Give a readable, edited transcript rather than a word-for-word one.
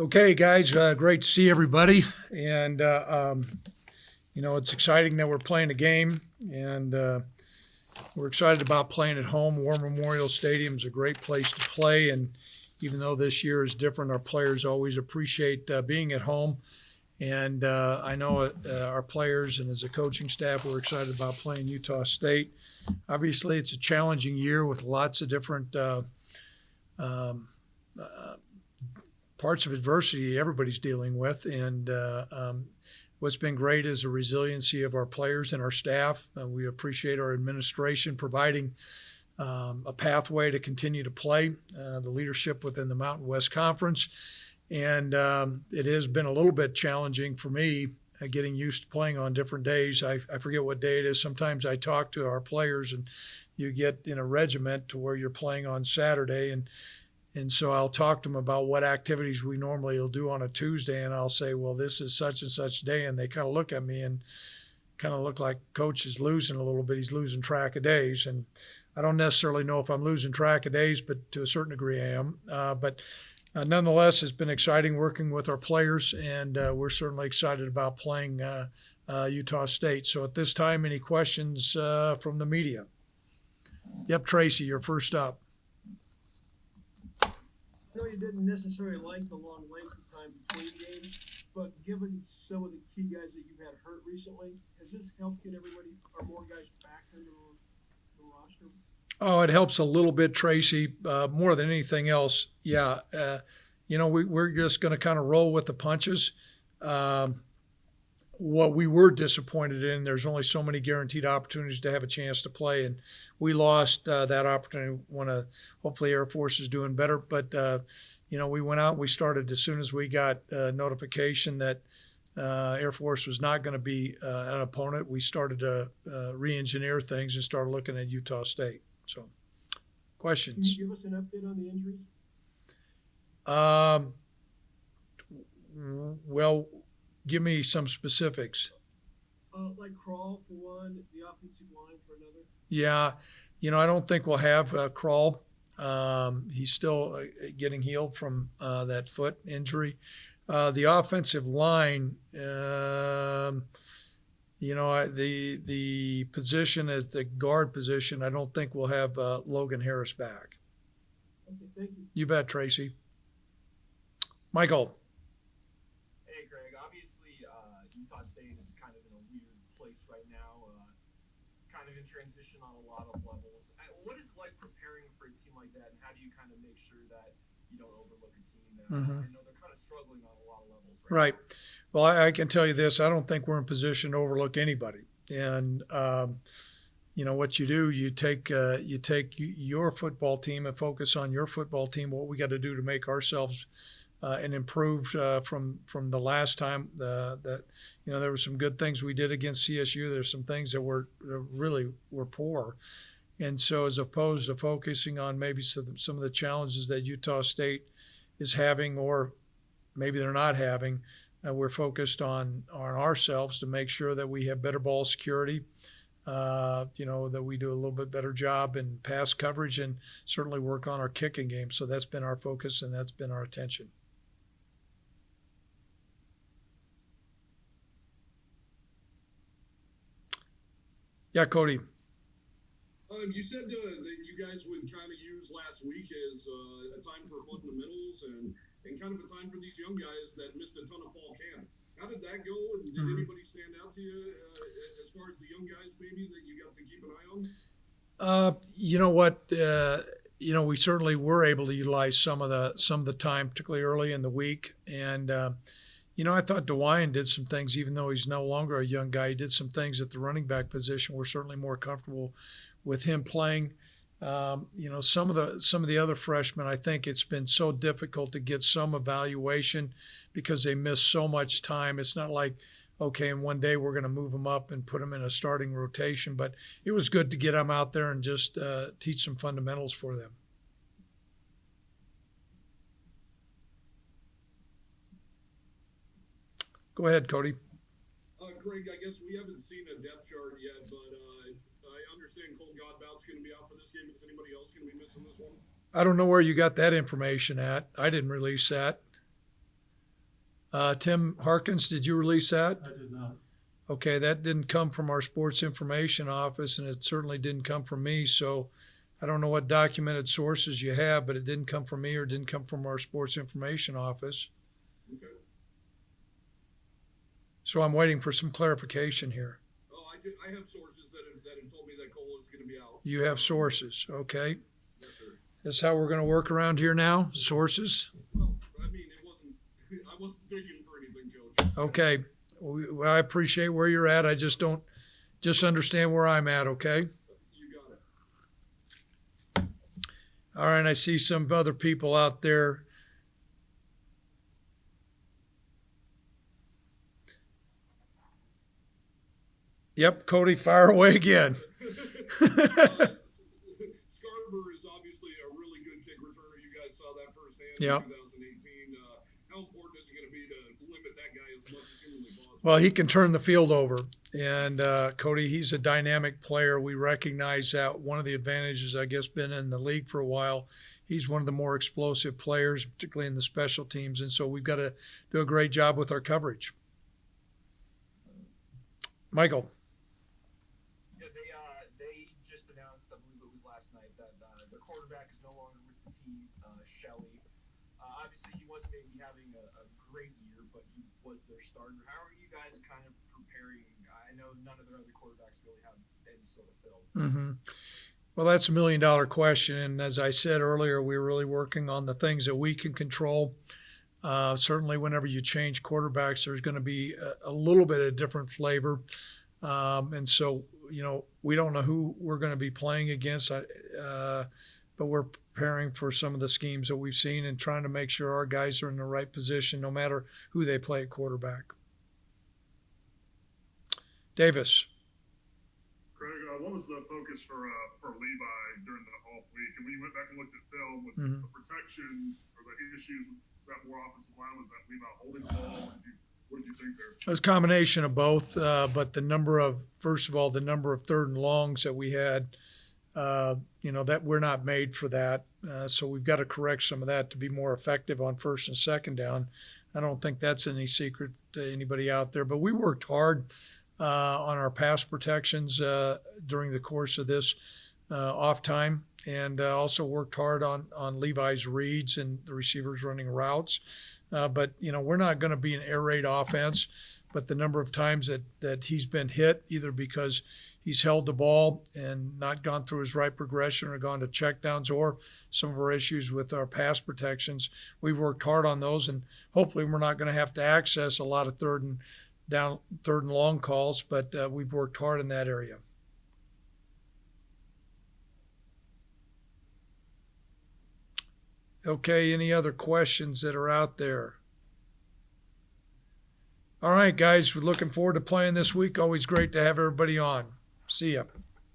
Okay, guys, great to see everybody. And, it's exciting that we're playing a game, and we're excited about playing at home. War Memorial Stadium is a great place to play. And even though this year is different, our players always appreciate being at home. And I know our players and as a coaching staff, we're excited about playing Utah State. Obviously, it's a challenging year with lots of different um, uh, parts of adversity everybody's dealing with. And what's been great is the resiliency of our players and our staff. We appreciate our administration providing a pathway to continue to play, the leadership within the Mountain West Conference. And it has been a little bit challenging for me getting used to playing on different days. I forget what day it is. Sometimes I talk to our players and you get in a regiment to where you're playing on Saturday, and so I'll talk to them about what activities we normally will do on a Tuesday, and I'll say, well, this is such and such day, and they kind of look at me and kind of look like coach is losing a little bit. He's losing track of days, and I don't necessarily know if I'm losing track of days, but to a certain degree I am. But nonetheless, it's been exciting working with our players, and we're certainly excited about playing Utah State. So at this time, any questions from the media? Yep, Tracy, you're first up. I know you didn't necessarily like the long length of time between games, but given some of the key guys that you've had hurt recently, has this helped get everybody or more guys back into the roster? Oh, it helps a little bit, Tracy, more than anything else. Yeah. We're just going to kind of roll with the punches. What we were disappointed in, there's only so many guaranteed opportunities to have a chance to play, and we lost that opportunity. Hopefully Air Force is doing better, but we went out and we started as soon as we got notification that Air Force was not going to be an opponent. We started to re-engineer things and started looking at Utah State. So, questions? Can you give us an update on the injuries? Well, give me some specifics. Like Crawl for one, the offensive line for another. Yeah, I don't think we'll have Crawl. He's still getting healed from that foot injury. The offensive line, the position as the guard position, I don't think we'll have Logan Harris back. Okay, thank you. You bet, Tracy. Michael. Hey, Greg. Obviously, Utah State is kind of in a weird place right now, kind of in transition on a lot of levels. What is it like preparing for a team like that, and how do you kind of make sure that you don't overlook a team that I know they're kind of struggling on a lot of levels right now? Well, I can tell you this. I don't think we're in position to overlook anybody. And, what you do, you take your football team and focus on your football team, what we got to do to make ourselves and improved from the last time. There were some good things we did against CSU. There's some things that were poor. And so as opposed to focusing on maybe some of the challenges that Utah State is having or maybe they're not having, we're focused on ourselves to make sure that we have better ball security, that we do a little bit better job in pass coverage and certainly work on our kicking game. So that's been our focus and that's been our attention. Yeah, Cody. You said that you guys would kind of use last week as a time for fundamentals and kind of a time for these young guys that missed a ton of fall camp. How did that go? And did anybody stand out to you as far as the young guys maybe that you got to keep an eye on? You know what? We certainly were able to utilize some of the time, particularly early in the week. And I thought DeWine did some things, even though he's no longer a young guy. He did some things at the running back position. We're certainly more comfortable with him playing. Some of the other freshmen, I think it's been so difficult to get some evaluation because they miss so much time. It's not like, okay, in one day we're going to move them up and put them in a starting rotation. But it was good to get them out there and just teach some fundamentals for them. Go ahead, Cody. Greg, I guess we haven't seen a depth chart yet, but I understand Cole Godbout's going to be out for this game. Is anybody else going to be missing this one? I don't know where you got that information at. I didn't release that. Tim Harkins, did you release that? I did not. Okay, that didn't come from our sports information office, and it certainly didn't come from me. So I don't know what documented sources you have, but it didn't come from me or didn't come from our sports information office. Okay. So I'm waiting for some clarification here. Oh, I have sources that have told me that Cole is going to be out. You have sources, okay? Yes, sir. That's how we're going to work around here now, sources. Well, I mean, I wasn't digging for anything, Coach. Okay, well, I appreciate where you're at. I just understand where I'm at, okay? You got it. All right, I see some other people out there. Yep, Cody, fire away again. Scarborough is obviously a really good kick returner. You guys saw that firsthand Yep. in 2018. How important is it going to be to limit that guy as much as humanly possible? Well, he can turn the field over. And Cody, he's a dynamic player. We recognize that. One of the advantages, I guess, been in the league for a while. He's one of the more explosive players, particularly in the special teams. And so we've got to do a great job with our coverage. Michael. Yeah, they just announced, I believe it was last night, that the quarterback is no longer with the team, Shelley. Obviously, he wasn't maybe having a great year, but he was their starter. How are you guys kind of preparing? I know none of their other quarterbacks really have any sort of film. Mm-hmm. Well, that's $1 million question. And as I said earlier, we're really working on the things that we can control. Certainly, whenever you change quarterbacks, there's going to be a little bit of different flavor. And so, we don't know who we're going to be playing against, but we're preparing for some of the schemes that we've seen and trying to make sure our guys are in the right position no matter who they play at quarterback. Davis. Craig, what was the focus for Levi during the off week? And when you went back and looked at film, was Mm-hmm. the protection or the issues, was that more offensive line? Was that Levi holding the ball? What did you think there? It was a combination of both, but first of all, the number of third and longs that we had, that we're not made for that. So we've got to correct some of that to be more effective on first and second down. I don't think that's any secret to anybody out there, but we worked hard on our pass protections during the course of this off time, and also worked hard on Levi's reads and the receivers running routes. But we're not going to be an air raid offense, but the number of times that he's been hit, either because he's held the ball and not gone through his right progression or gone to checkdowns, or some of our issues with our pass protections, we've worked hard on those, and hopefully we're not going to have to access a lot of third and long calls, but we've worked hard in that area. Okay, any other questions that are out there? All right, guys, we're looking forward to playing this week. Always great to have everybody on. See ya.